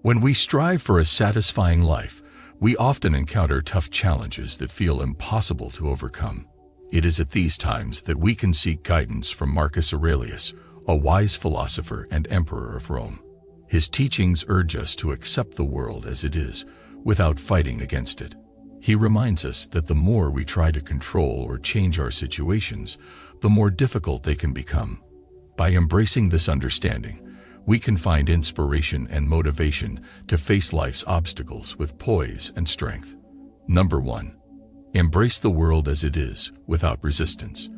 When we strive for a satisfying life, we often encounter tough challenges that feel impossible to overcome. It is at these times that we can seek guidance from Marcus Aurelius, a wise philosopher and emperor of Rome. His teachings urge us to accept the world as it is, without fighting against it. He reminds us that the more we try to control or change our situations, the more difficult they can become. By embracing this understanding, we can find inspiration and motivation to face life's obstacles with poise and strength. Number 1. Embrace the world as it is, without resistance.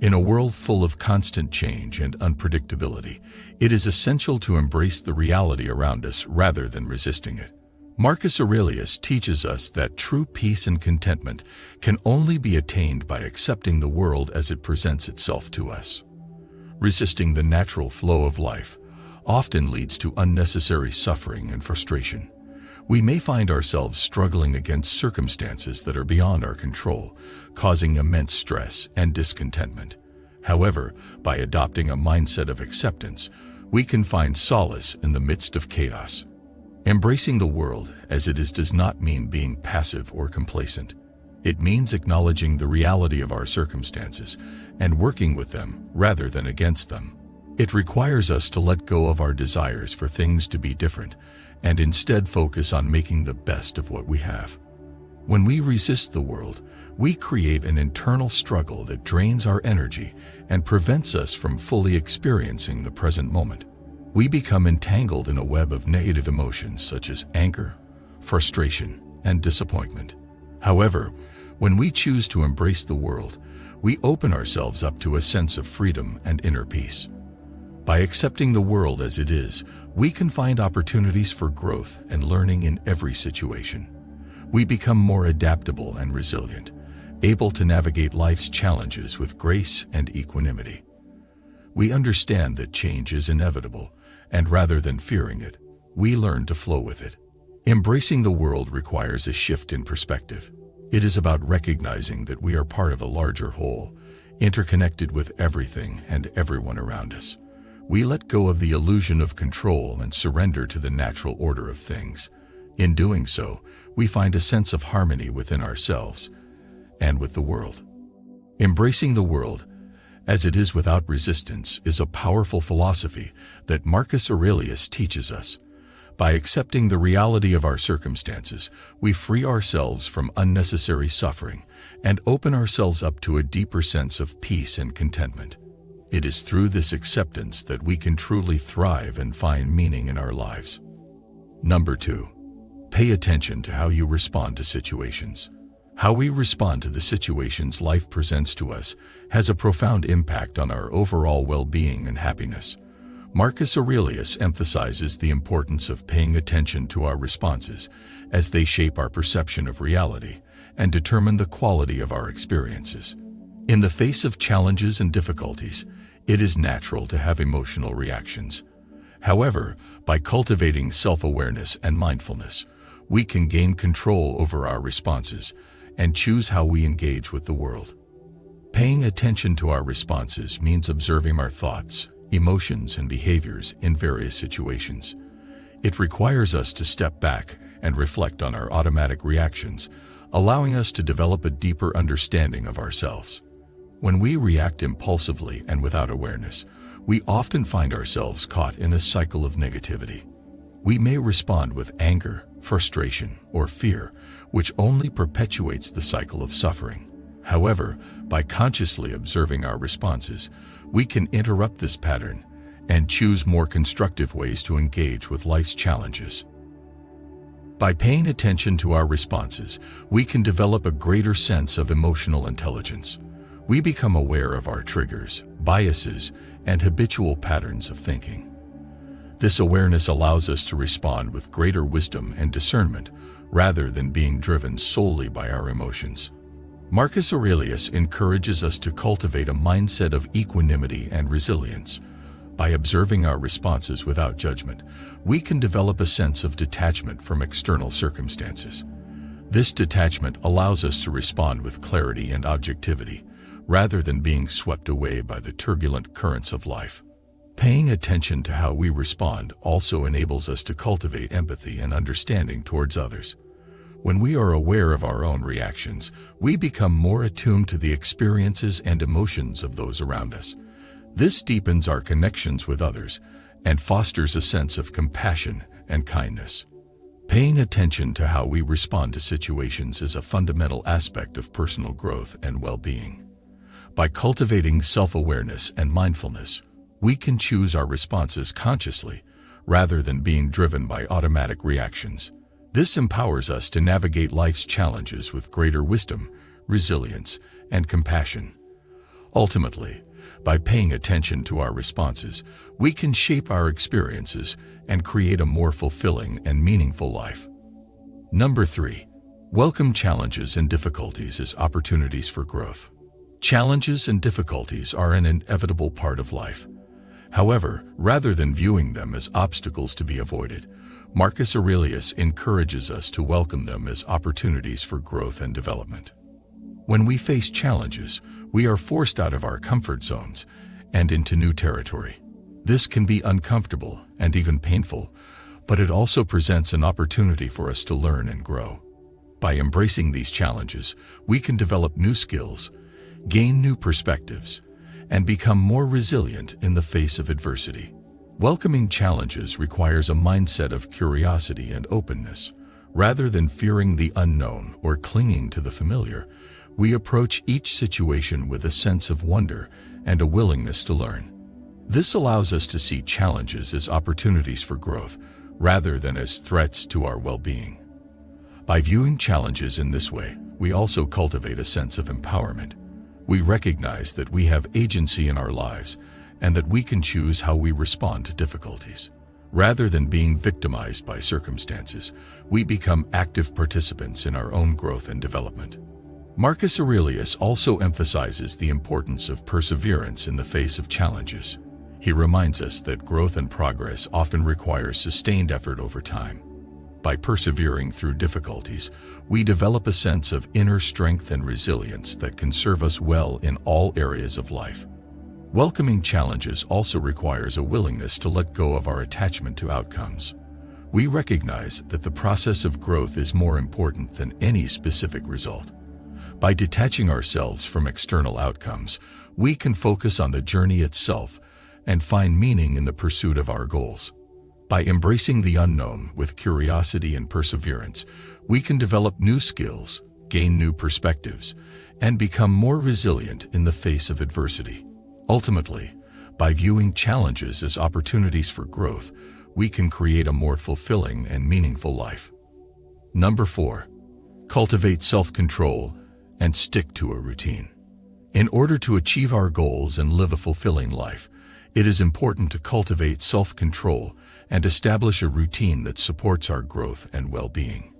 In a world full of constant change and unpredictability, it is essential to embrace the reality around us rather than resisting it. Marcus Aurelius teaches us that true peace and contentment can only be attained by accepting the world as it presents itself to us. Resisting the natural flow of life often leads to unnecessary suffering and frustration. We may find ourselves struggling against circumstances that are beyond our control, causing immense stress and discontentment. However, by adopting a mindset of acceptance, we can find solace in the midst of chaos. Embracing the world as it is does not mean being passive or complacent. It means acknowledging the reality of our circumstances and working with them rather than against them. It requires us to let go of our desires for things to be different and instead focus on making the best of what we have. When we resist the world, we create an internal struggle that drains our energy and prevents us from fully experiencing the present moment. We become entangled in a web of negative emotions such as anger, frustration, and disappointment. However, when we choose to embrace the world, we open ourselves up to a sense of freedom and inner peace. By accepting the world as it is, we can find opportunities for growth and learning in every situation. We become more adaptable and resilient, able to navigate life's challenges with grace and equanimity. We understand that change is inevitable, and rather than fearing it, we learn to flow with it. Embracing the world requires a shift in perspective. It is about recognizing that we are part of a larger whole, interconnected with everything and everyone around us. We let go of the illusion of control and surrender to the natural order of things. In doing so, we find a sense of harmony within ourselves and with the world. Embracing the world as it is without resistance is a powerful philosophy that Marcus Aurelius teaches us. By accepting the reality of our circumstances, we free ourselves from unnecessary suffering and open ourselves up to a deeper sense of peace and contentment. It is through this acceptance that we can truly thrive and find meaning in our lives. Number 2. Pay attention to how you respond to situations. How we respond to the situations life presents to us has a profound impact on our overall well-being and happiness. Marcus Aurelius emphasizes the importance of paying attention to our responses as they shape our perception of reality and determine the quality of our experiences. In the face of challenges and difficulties, it is natural to have emotional reactions. However, by cultivating self-awareness and mindfulness, we can gain control over our responses and choose how we engage with the world. Paying attention to our responses means observing our thoughts, emotions, and behaviors in various situations. It requires us to step back and reflect on our automatic reactions, allowing us to develop a deeper understanding of ourselves. When we react impulsively and without awareness, we often find ourselves caught in a cycle of negativity. We may respond with anger, frustration, or fear, which only perpetuates the cycle of suffering. However, by consciously observing our responses, we can interrupt this pattern and choose more constructive ways to engage with life's challenges. By paying attention to our responses, we can develop a greater sense of emotional intelligence. We become aware of our triggers, biases, and habitual patterns of thinking. This awareness allows us to respond with greater wisdom and discernment, rather than being driven solely by our emotions. Marcus Aurelius encourages us to cultivate a mindset of equanimity and resilience. By observing our responses without judgment, we can develop a sense of detachment from external circumstances. This detachment allows us to respond with clarity and objectivity, rather than being swept away by the turbulent currents of life. Paying attention to how we respond also enables us to cultivate empathy and understanding towards others. When we are aware of our own reactions, we become more attuned to the experiences and emotions of those around us. This deepens our connections with others and fosters a sense of compassion and kindness. Paying attention to how we respond to situations is a fundamental aspect of personal growth and well-being. By cultivating self-awareness and mindfulness, we can choose our responses consciously rather than being driven by automatic reactions. This empowers us to navigate life's challenges with greater wisdom, resilience, and compassion. Ultimately, by paying attention to our responses, we can shape our experiences and create a more fulfilling and meaningful life. Number 3. Welcome challenges and difficulties as opportunities for growth. Challenges and difficulties are an inevitable part of life. However, rather than viewing them as obstacles to be avoided, Marcus Aurelius encourages us to welcome them as opportunities for growth and development. When we face challenges, we are forced out of our comfort zones and into new territory. This can be uncomfortable and even painful, but it also presents an opportunity for us to learn and grow. By embracing these challenges, we can develop new skills, gain new perspectives, and become more resilient in the face of adversity. Welcoming challenges requires a mindset of curiosity and openness. Rather than fearing the unknown or clinging to the familiar, we approach each situation with a sense of wonder and a willingness to learn. This allows us to see challenges as opportunities for growth rather than as threats to our well-being. By viewing challenges in this way, we also cultivate a sense of empowerment. We recognize that we have agency in our lives and that we can choose how we respond to difficulties. Rather than being victimized by circumstances, we become active participants in our own growth and development. Marcus Aurelius also emphasizes the importance of perseverance in the face of challenges. He reminds us that growth and progress often require sustained effort over time. By persevering through difficulties, we develop a sense of inner strength and resilience that can serve us well in all areas of life. Welcoming challenges also requires a willingness to let go of our attachment to outcomes. We recognize that the process of growth is more important than any specific result. By detaching ourselves from external outcomes, we can focus on the journey itself and find meaning in the pursuit of our goals. By embracing the unknown with curiosity and perseverance, we can develop new skills, gain new perspectives, and become more resilient in the face of adversity. Ultimately, by viewing challenges as opportunities for growth, we can create a more fulfilling and meaningful life. Number 4. Cultivate self-control and stick to a routine. In order to achieve our goals and live a fulfilling life, it is important to cultivate self-control and establish a routine that supports our growth and well-being.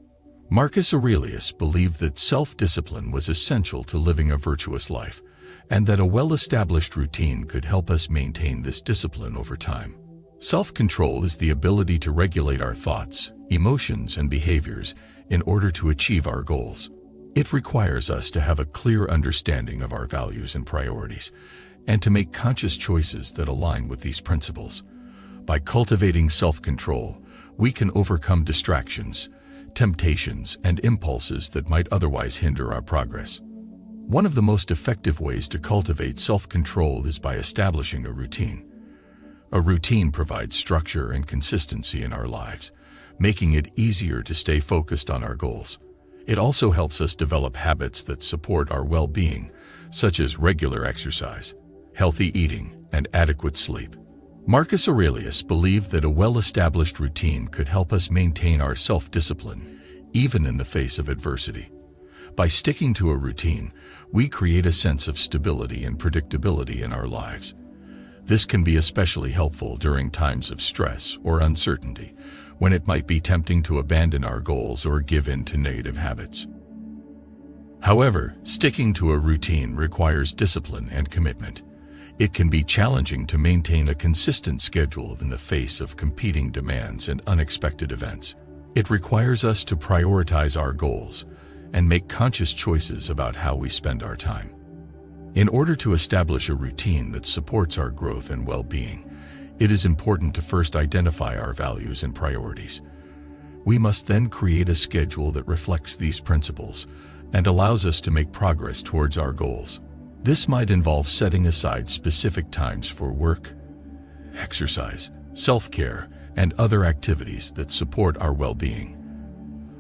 Marcus Aurelius believed that self-discipline was essential to living a virtuous life, and that a well-established routine could help us maintain this discipline over time. Self-control is the ability to regulate our thoughts, emotions, and behaviors in order to achieve our goals. It requires us to have a clear understanding of our values and priorities, and to make conscious choices that align with these principles. By cultivating self-control, we can overcome distractions, temptations, and impulses that might otherwise hinder our progress. One of the most effective ways to cultivate self-control is by establishing a routine. A routine provides structure and consistency in our lives, making it easier to stay focused on our goals. It also helps us develop habits that support our well-being, such as regular exercise, healthy eating, and adequate sleep. Marcus Aurelius believed that a well-established routine could help us maintain our self-discipline, even in the face of adversity. By sticking to a routine, we create a sense of stability and predictability in our lives. This can be especially helpful during times of stress or uncertainty, when it might be tempting to abandon our goals or give in to negative habits. However, sticking to a routine requires discipline and commitment. It can be challenging to maintain a consistent schedule in the face of competing demands and unexpected events. It requires us to prioritize our goals and make conscious choices about how we spend our time. In order to establish a routine that supports our growth and well-being, It is important to first identify our values and priorities. We must then create a schedule that reflects these principles and allows us to make progress towards our goals. This might involve setting aside specific times for work, exercise, self-care, and other activities that support our well-being.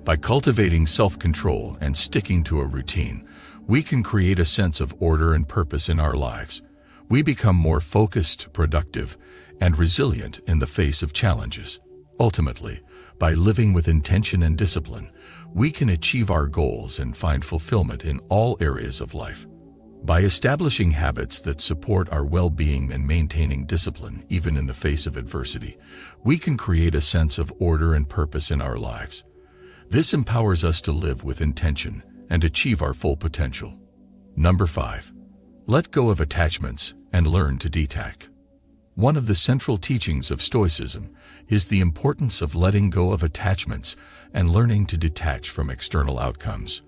By cultivating self-control and sticking to a routine, we can create a sense of order and purpose in our lives. We become more focused, productive, and resilient in the face of challenges. Ultimately, by living with intention and discipline, we can achieve our goals and find fulfillment in all areas of life. By establishing habits that support our well-being and maintaining discipline even in the face of adversity, we can create a sense of order and purpose in our lives. This empowers us to live with intention and achieve our full potential. Number 5. Let go of attachments and learn to detach. One of the central teachings of Stoicism is the importance of letting go of attachments and learning to detach from external outcomes.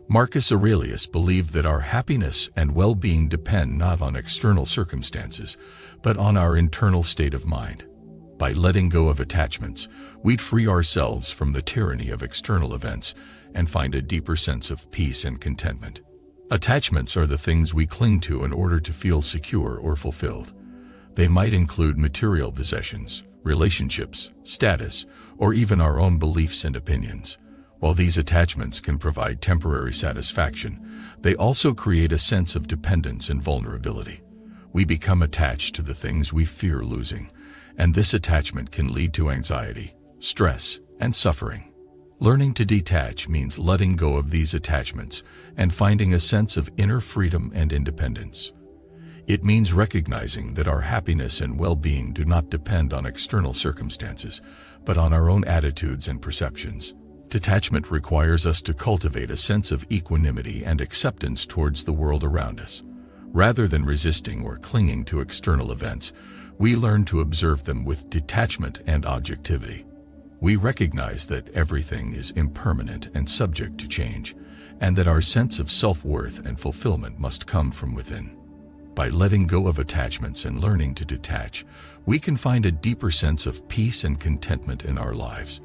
Marcus Aurelius believed that our happiness and well-being depend not on external circumstances, but on our internal state of mind. By letting go of attachments, we'd free ourselves from the tyranny of external events and find a deeper sense of peace and contentment. Attachments are the things we cling to in order to feel secure or fulfilled. They might include material possessions, relationships, status, or even our own beliefs and opinions. While these attachments can provide temporary satisfaction, they also create a sense of dependence and vulnerability. We become attached to the things we fear losing, and this attachment can lead to anxiety, stress, and suffering. Learning to detach means letting go of these attachments and finding a sense of inner freedom and independence. It means recognizing that our happiness and well-being do not depend on external circumstances, but on our own attitudes and perceptions. Detachment requires us to cultivate a sense of equanimity and acceptance towards the world around us. Rather than resisting or clinging to external events, we learn to observe them with detachment and objectivity. We recognize that everything is impermanent and subject to change, and that our sense of self-worth and fulfillment must come from within. By letting go of attachments and learning to detach, we can find a deeper sense of peace and contentment in our lives.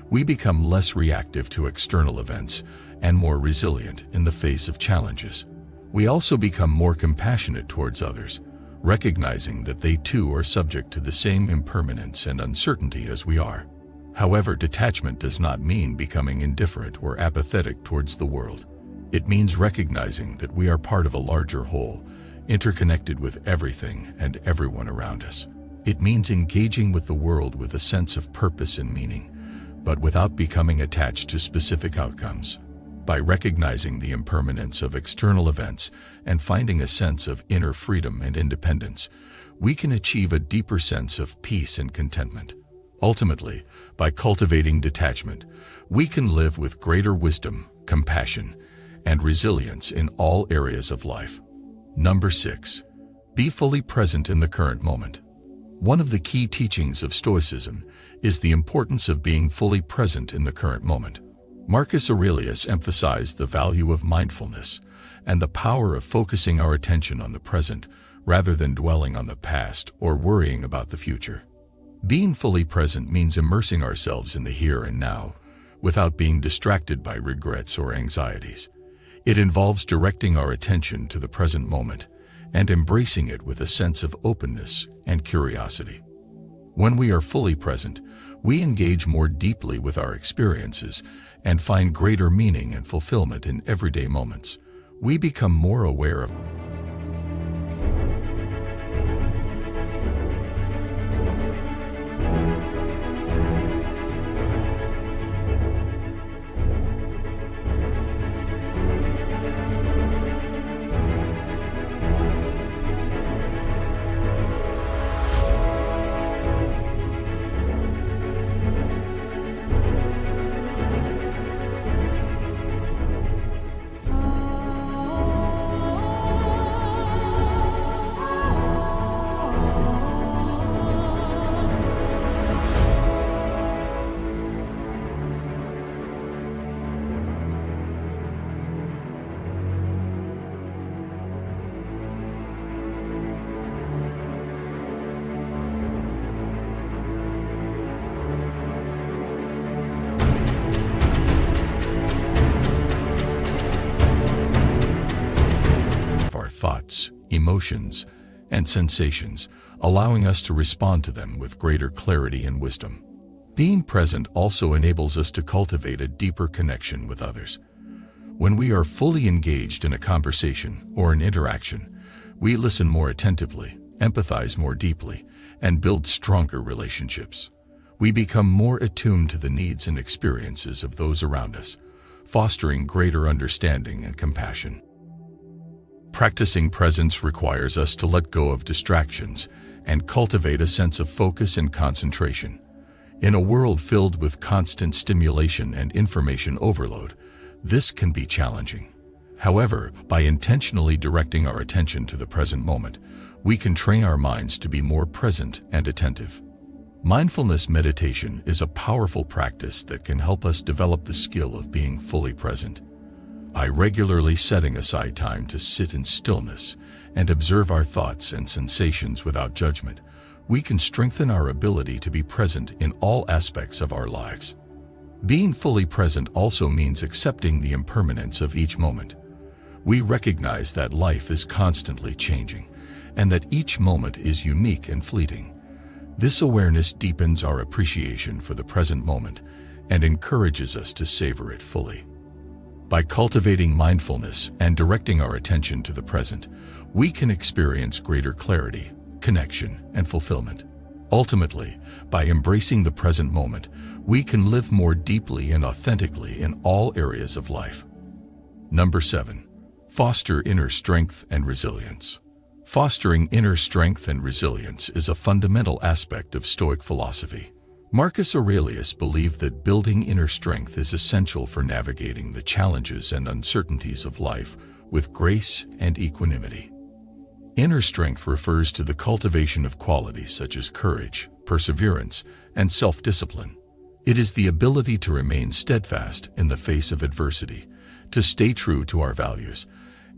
We become less reactive to external events and more resilient in the face of challenges. We also become more compassionate towards others, recognizing that they too are subject to the same impermanence and uncertainty as we are. However, detachment does not mean becoming indifferent or apathetic towards the world. It means recognizing that we are part of a larger whole, interconnected with everything and everyone around us. It means engaging with the world with a sense of purpose and meaning, but without becoming attached to specific outcomes. By recognizing the impermanence of external events and finding a sense of inner freedom and independence, we can achieve a deeper sense of peace and contentment. Ultimately, by cultivating detachment, we can live with greater wisdom, compassion, and resilience in all areas of life. Number 6. Be fully present in the current moment. One of the key teachings of Stoicism is the importance of being fully present in the current moment. Marcus Aurelius emphasized the value of mindfulness and the power of focusing our attention on the present rather than dwelling on the past or worrying about the future. Being fully present means immersing ourselves in the here and now without being distracted by regrets or anxieties. It involves directing our attention to the present moment and embracing it with a sense of openness and curiosity. When we are fully present, we engage more deeply with our experiences and find greater meaning and fulfillment in everyday moments. We become more aware of emotions, and sensations, allowing us to respond to them with greater clarity and wisdom. Being present also enables us to cultivate a deeper connection with others. When we are fully engaged in a conversation or an interaction, we listen more attentively, empathize more deeply, and build stronger relationships. We become more attuned to the needs and experiences of those around us, fostering greater understanding and compassion. Practicing presence requires us to let go of distractions and cultivate a sense of focus and concentration. In a world filled with constant stimulation and information overload, this can be challenging. However, by intentionally directing our attention to the present moment, we can train our minds to be more present and attentive. Mindfulness meditation is a powerful practice that can help us develop the skill of being fully present. By regularly setting aside time to sit in stillness and observe our thoughts and sensations without judgment, we can strengthen our ability to be present in all aspects of our lives. Being fully present also means accepting the impermanence of each moment. We recognize that life is constantly changing and that each moment is unique and fleeting. This awareness deepens our appreciation for the present moment and encourages us to savor it fully. By cultivating mindfulness and directing our attention to the present, we can experience greater clarity, connection, and fulfillment. Ultimately, by embracing the present moment, we can live more deeply and authentically in all areas of life. Number 7. Foster inner strength and resilience. Fostering inner strength and resilience is a fundamental aspect of Stoic philosophy. Marcus Aurelius believed that building inner strength is essential for navigating the challenges and uncertainties of life with grace and equanimity. Inner strength refers to the cultivation of qualities such as courage, perseverance, and self-discipline. It is the ability to remain steadfast in the face of adversity, to stay true to our values,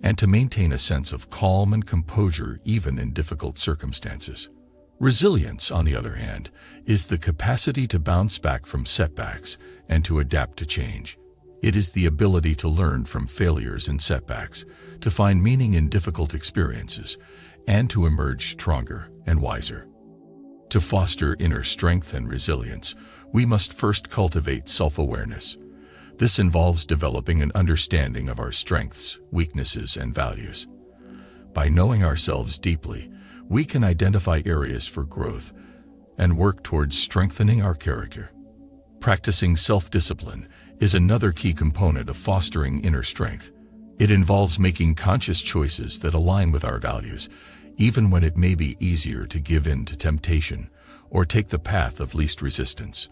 and to maintain a sense of calm and composure even in difficult circumstances. Resilience, on the other hand, is the capacity to bounce back from setbacks and to adapt to change. It is the ability to learn from failures and setbacks, to find meaning in difficult experiences, and to emerge stronger and wiser. To foster inner strength and resilience, we must first cultivate self-awareness. This involves developing an understanding of our strengths, weaknesses, and values. By knowing ourselves deeply, we can identify areas for growth and work towards strengthening our character. Practicing self-discipline is another key component of fostering inner strength. It involves making conscious choices that align with our values, even when it may be easier to give in to temptation or take the path of least resistance.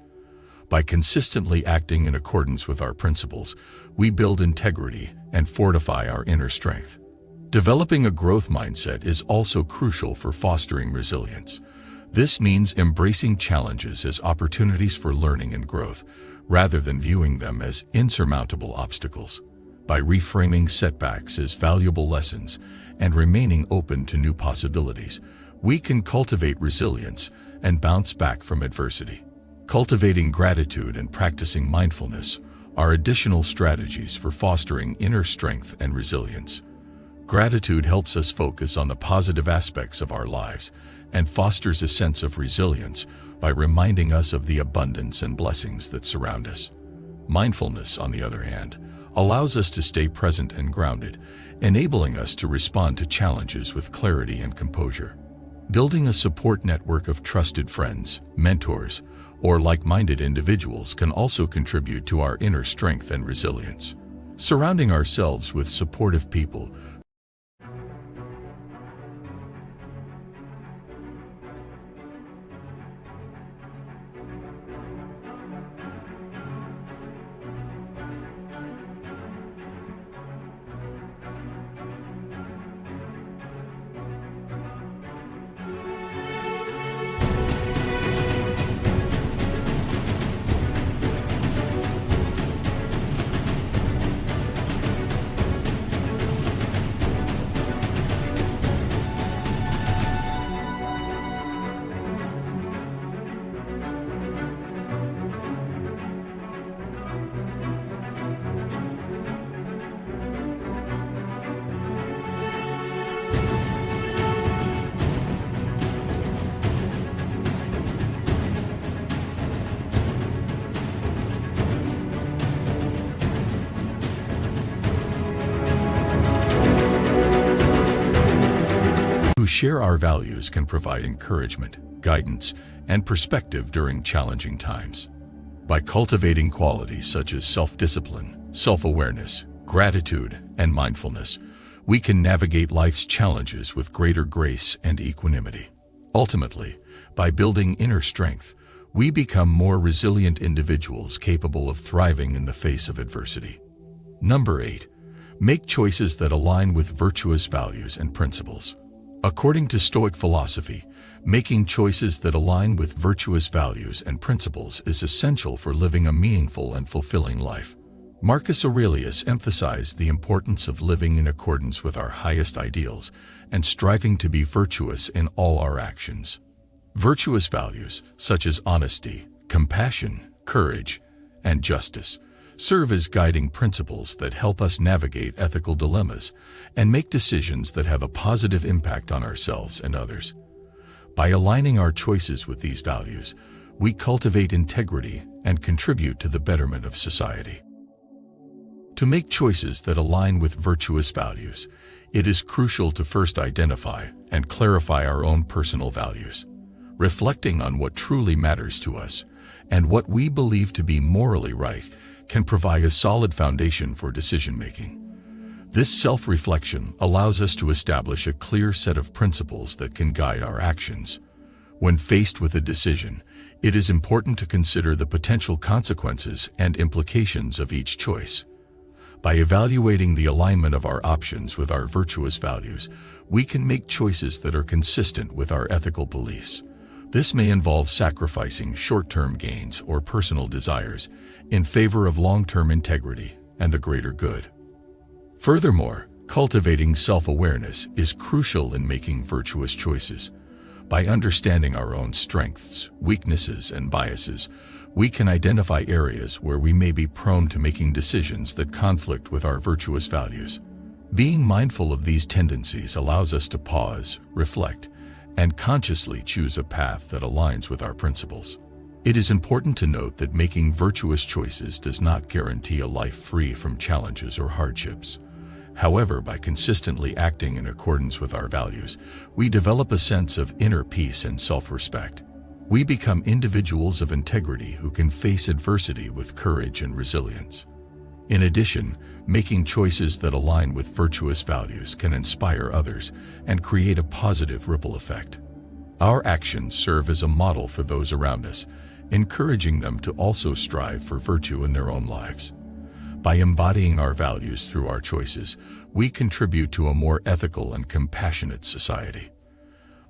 By consistently acting in accordance with our principles, we build integrity and fortify our inner strength. Developing a growth mindset is also crucial for fostering resilience. This means embracing challenges as opportunities for learning and growth, rather than viewing them as insurmountable obstacles. By reframing setbacks as valuable lessons and remaining open to new possibilities, we can cultivate resilience and bounce back from adversity. Cultivating gratitude and practicing mindfulness are additional strategies for fostering inner strength and resilience. Gratitude helps us focus on the positive aspects of our lives and fosters a sense of resilience by reminding us of the abundance and blessings that surround us. Mindfulness, on the other hand, allows us to stay present and grounded, enabling us to respond to challenges with clarity and composure. Building a support network of trusted friends, mentors, or like-minded individuals can also contribute to our inner strength and resilience. Surrounding ourselves with supportive people share our values can provide encouragement, guidance, and perspective during challenging times. By cultivating qualities such as self-discipline, self-awareness, gratitude, and mindfulness, we can navigate life's challenges with greater grace and equanimity. Ultimately, by building inner strength, we become more resilient individuals capable of thriving in the face of adversity. Number 8. Make choices that align with virtuous values and principles. According to Stoic philosophy, making choices that align with virtuous values and principles is essential for living a meaningful and fulfilling life. Marcus Aurelius emphasized the importance of living in accordance with our highest ideals and striving to be virtuous in all our actions. Virtuous values, such as honesty, compassion, courage, and justice, serve as guiding principles that help us navigate ethical dilemmas and make decisions that have a positive impact on ourselves and others. By aligning our choices with these values, we cultivate integrity and contribute to the betterment of society. To make choices that align with virtuous values, it is crucial to first identify and clarify our own personal values. Reflecting on what truly matters to us and what we believe to be morally right can provide a solid foundation for decision-making. This self-reflection allows us to establish a clear set of principles that can guide our actions. When faced with a decision, it is important to consider the potential consequences and implications of each choice. By evaluating the alignment of our options with our virtuous values, we can make choices that are consistent with our ethical beliefs. This may involve sacrificing short-term gains or personal desires in favor of long-term integrity and the greater good. Furthermore, cultivating self-awareness is crucial in making virtuous choices. By understanding our own strengths, weaknesses, and biases, we can identify areas where we may be prone to making decisions that conflict with our virtuous values. Being mindful of these tendencies allows us to pause, reflect, and consciously choose a path that aligns with our principles. It is important to note that making virtuous choices does not guarantee a life free from challenges or hardships. However, by consistently acting in accordance with our values, we develop a sense of inner peace and self-respect. We become individuals of integrity who can face adversity with courage and resilience. In addition, making choices that align with virtuous values can inspire others and create a positive ripple effect. Our actions serve as a model for those around us, encouraging them to also strive for virtue in their own lives. By embodying our values through our choices, we contribute to a more ethical and compassionate society.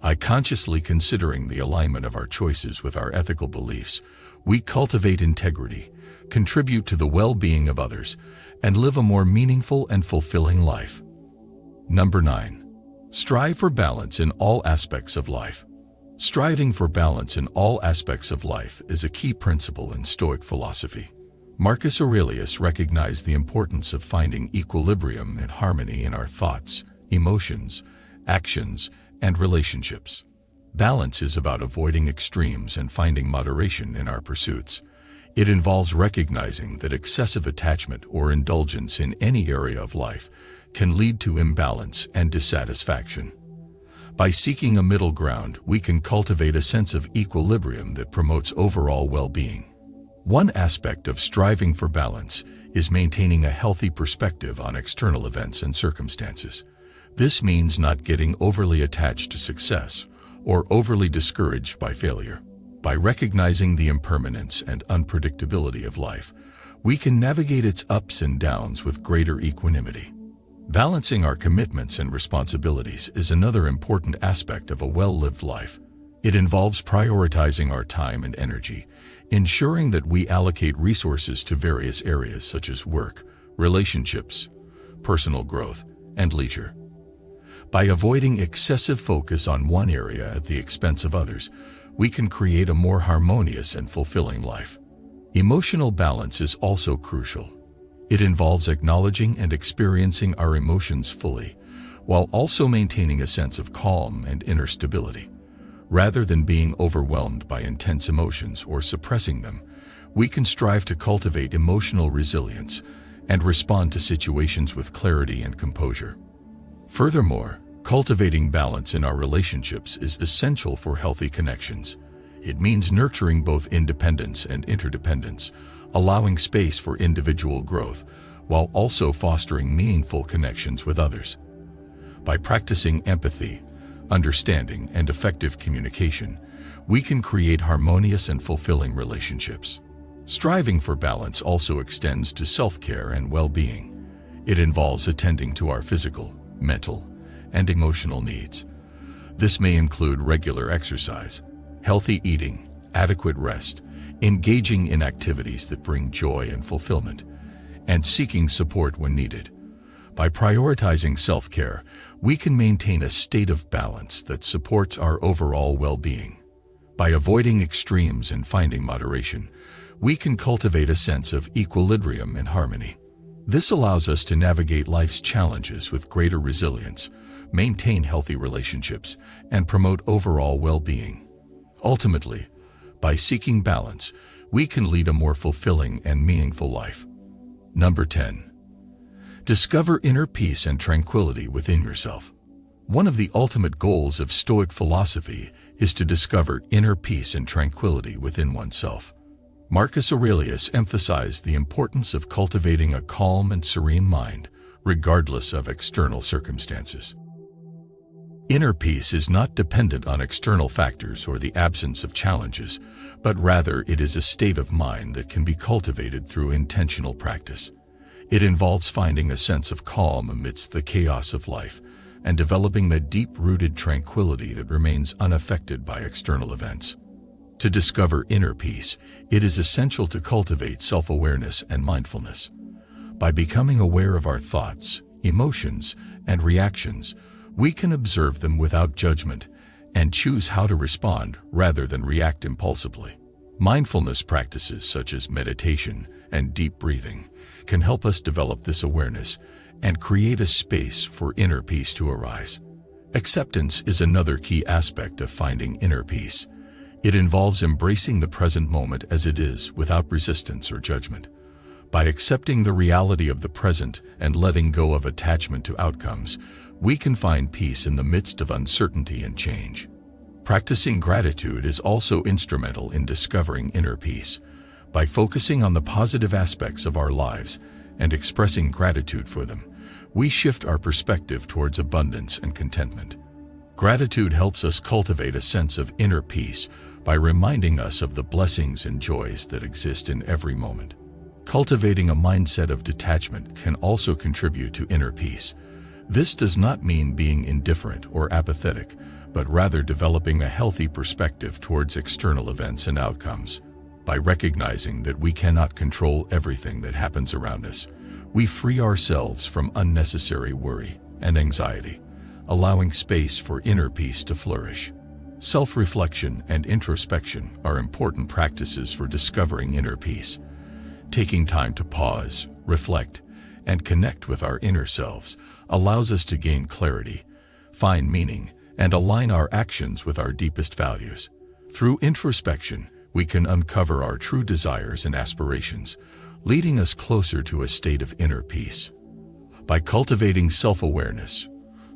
By consciously considering the alignment of our choices with our ethical beliefs, we cultivate integrity, contribute to the well-being of others, and live a more meaningful and fulfilling life. Number 9. Strive for balance in all aspects of life. Striving for balance in all aspects of life is a key principle in Stoic philosophy. Marcus Aurelius recognized the importance of finding equilibrium and harmony in our thoughts, emotions, actions, and relationships. Balance is about avoiding extremes and finding moderation in our pursuits. It involves recognizing that excessive attachment or indulgence in any area of life can lead to imbalance and dissatisfaction. By seeking a middle ground, we can cultivate a sense of equilibrium that promotes overall well-being. One aspect of striving for balance is maintaining a healthy perspective on external events and circumstances. This means not getting overly attached to success or overly discouraged by failure. By recognizing the impermanence and unpredictability of life, we can navigate its ups and downs with greater equanimity. Balancing our commitments and responsibilities is another important aspect of a well-lived life. It involves prioritizing our time and energy, ensuring that we allocate resources to various areas such as work, relationships, personal growth, and leisure. By avoiding excessive focus on one area at the expense of others, we can create a more harmonious and fulfilling life. Emotional balance is also crucial. It involves acknowledging and experiencing our emotions fully, while also maintaining a sense of calm and inner stability. Rather than being overwhelmed by intense emotions or suppressing them, we can strive to cultivate emotional resilience and respond to situations with clarity and composure. Furthermore, Cultivating balance in our relationships is essential for healthy connections. It means nurturing both independence and interdependence, allowing space for individual growth, while also fostering meaningful connections with others. By practicing empathy, understanding, and effective communication, we can create harmonious and fulfilling relationships. Striving for balance also extends to self-care and well-being. It involves attending to our physical, mental, and emotional needs. This may include regular exercise, healthy eating, adequate rest, engaging in activities that bring joy and fulfillment, and seeking support when needed. By prioritizing self-care, we can maintain a state of balance that supports our overall well-being. By avoiding extremes and finding moderation, we can cultivate a sense of equilibrium and harmony. This allows us to navigate life's challenges with greater resilience, maintain healthy relationships, and promote overall well-being. Ultimately, by seeking balance, we can lead a more fulfilling and meaningful life. Number 10. Discover inner peace and tranquility within yourself. One of the ultimate goals of Stoic philosophy is to discover inner peace and tranquility within oneself. Marcus Aurelius emphasized the importance of cultivating a calm and serene mind, regardless of external circumstances. Inner peace is not dependent on external factors or the absence of challenges, but rather it is a state of mind that can be cultivated through intentional practice. It involves finding a sense of calm amidst the chaos of life and developing the deep-rooted tranquility that remains unaffected by external events. To discover inner peace, it is essential to cultivate self-awareness and mindfulness. By becoming aware of our thoughts, emotions, and reactions, we can observe them without judgment and choose how to respond rather than react impulsively. Mindfulness practices such as meditation and deep breathing can help us develop this awareness and create a space for inner peace to arise. Acceptance is another key aspect of finding inner peace. It involves embracing the present moment as it is without resistance or judgment. By accepting the reality of the present and letting go of attachment to outcomes, we can find peace in the midst of uncertainty and change. Practicing gratitude is also instrumental in discovering inner peace. By focusing on the positive aspects of our lives and expressing gratitude for them, we shift our perspective towards abundance and contentment. Gratitude helps us cultivate a sense of inner peace by reminding us of the blessings and joys that exist in every moment. Cultivating a mindset of detachment can also contribute to inner peace. This does not mean being indifferent or apathetic, but rather developing a healthy perspective towards external events and outcomes. By recognizing that we cannot control everything that happens around us, we free ourselves from unnecessary worry and anxiety, allowing space for inner peace to flourish. Self-reflection and introspection are important practices for discovering inner peace. Taking time to pause, reflect, and connect with our inner selves allows us to gain clarity, find meaning, and align our actions with our deepest values. Through introspection, we can uncover our true desires and aspirations, leading us closer to a state of inner peace. By cultivating self-awareness,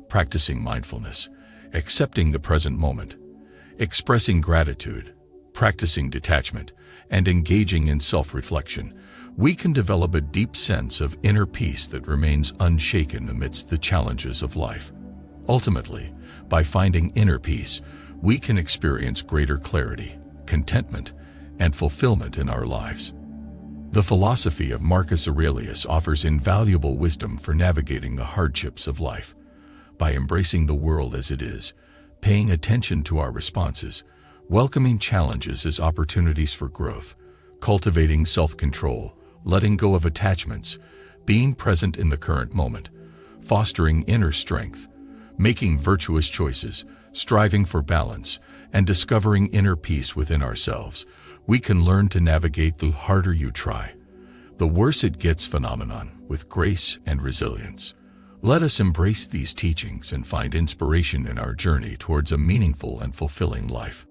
practicing mindfulness, accepting the present moment, expressing gratitude, practicing detachment, and engaging in self-reflection, we can develop a deep sense of inner peace that remains unshaken amidst the challenges of life. Ultimately, by finding inner peace, we can experience greater clarity, contentment, and fulfillment in our lives. The philosophy of Marcus Aurelius offers invaluable wisdom for navigating the hardships of life. By embracing the world as it is, paying attention to our responses, welcoming challenges as opportunities for growth, cultivating self-control, letting go of attachments, being present in the current moment, fostering inner strength, making virtuous choices, striving for balance, and discovering inner peace within ourselves, we can learn to navigate the harder you try, the worse it gets phenomenon with grace and resilience. Let us embrace these teachings and find inspiration in our journey towards a meaningful and fulfilling life.